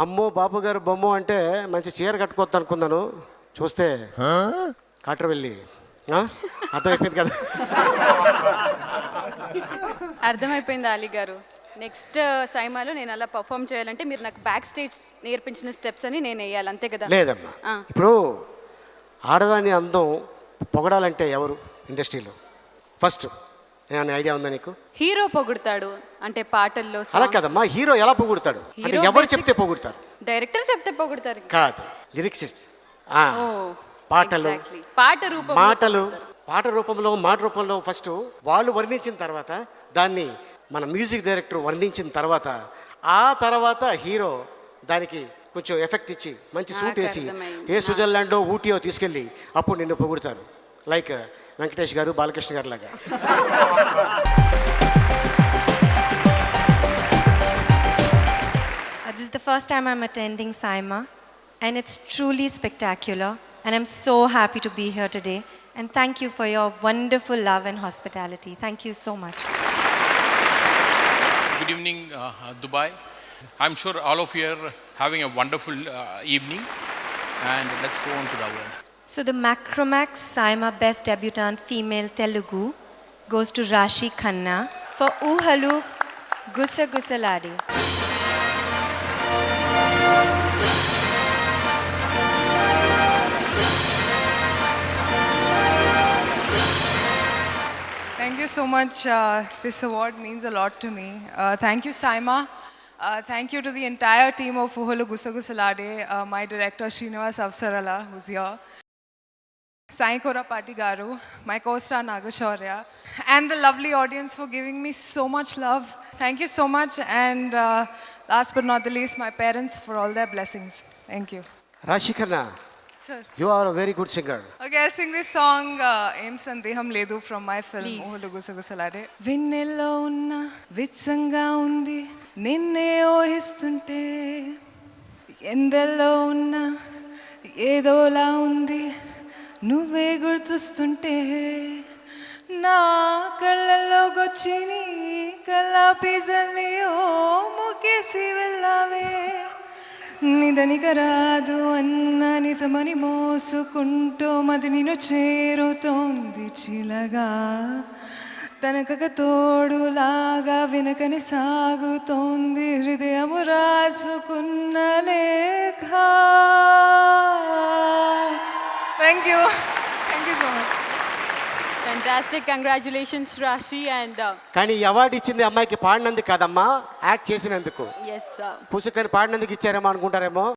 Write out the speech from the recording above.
అమ్మో బాబు గారు బొమ్మ అంటే మంచి చీర కట్టుకోవద్దు అనుకున్నాను. చూస్తే కాటర్ వెళ్ళి అర్థమైపోయింది కదా. అర్థమైపోయింది అలీ గారు. నెక్స్ట్ సైమాలో నేను అలా పర్ఫామ్ చేయాలంటే మీరు నాకు బ్యాక్ స్టేజ్ నేర్పించిన స్టెప్స్ అని నేను వేయాలి, అంతే కదా? లేదమ్మా, ఇప్పుడు ఆడదాని అందం పొగడాలంటే ఎవరు ఇండస్ట్రీలో ఫస్ట్ ఏమైనా ఐడియా ఉందా నీకు? హీరో పొగుడతాడు అంటే పాటల్లో. అలా కదమ్మా, హీరో ఎలా పొగుడతాడు అంటే ఎవరు చెప్తే పొగుడతారు? డైరెక్టర్ చెప్తే పొగుడతారు కాదు, లిరిక్సిస్ట్. పాటలు పాట రూపంలో మాట రూపంలో ఫస్ట్ వాళ్ళు వర్ణించిన తర్వాత దాన్ని మన మ్యూజిక్ డైరెక్టర్ వర్ణించిన తర్వాత ఆ తర్వాత హీరో దానికి కొంచెం ఎఫెక్ట్ ఇచ్చి మంచి సూట్ వేసి ఏ స్విట్జర్లాండో ఊటీయో తీసుకెళ్ళి అప్పుడు నిన్ను పొగుడతారు. లైక్ వెంకటేష్ గారు, బాలకృష్ణ గారు లాగా. This is the first time I'm attending SAIMA and it's truly spectacular and I'm so happy to be here today and thank you for your wonderful love and hospitality. Thank you so much. Good evening, Dubai. I'm sure all of you are having a wonderful evening and let's go on to the award. So the Macromax SAIMA Best Debutant Female Telugu goes to Rashi Khanna for Oohalu Gusa Gusaladi. Thank you so much. This award means a lot to me. Thank you, Saima. Thank you to the entire team of Oohalu Gusa Gusalade, my director Srinivas Avsarala, who's here, Sai Korapati Garu, my co-star Nagashaurya, and the lovely audience for giving me so much love. Thank you so much. And last but not the least, my parents for all their blessings. Thank you. Rashi Khanna, Sir. you are a very good singer. Okay, I'll sing this song, Em Sandeham Ledu, from my film, Oohalu Gusa Gusalade. Vinnello unna vitsanga undi, ninne ohistunte, ఎందెల్లో ఉన్నా ఏదోలా ఉంది, నువ్వే గుర్తుస్తుంటే, నా కళ్ళల్లోకొచ్చి నీ కల్లాపి జల్లి ఓ ముగ్గేసి వెళ్ళావే, నిదనిక రాదు అన్న నిజమని మోసుకుంటూ మది నిన్ను చేరుతోంది చిలగా, తనకక తోడులాగా వెనకని సాగుతోంది హృదయము రాసుకున్న లేఖ. Thank you so much. Fantastic, congratulations రాశి. అండ్ కానీ ఈ అవార్డు ఇచ్చింది అమ్మాయికి పాడినందుకు కాదమ్మా, యాక్ట్ చేసినందుకు. ఎస్, పుసుకని పాడినందుకు ఇచ్చారేమో అనుకుంటారేమో.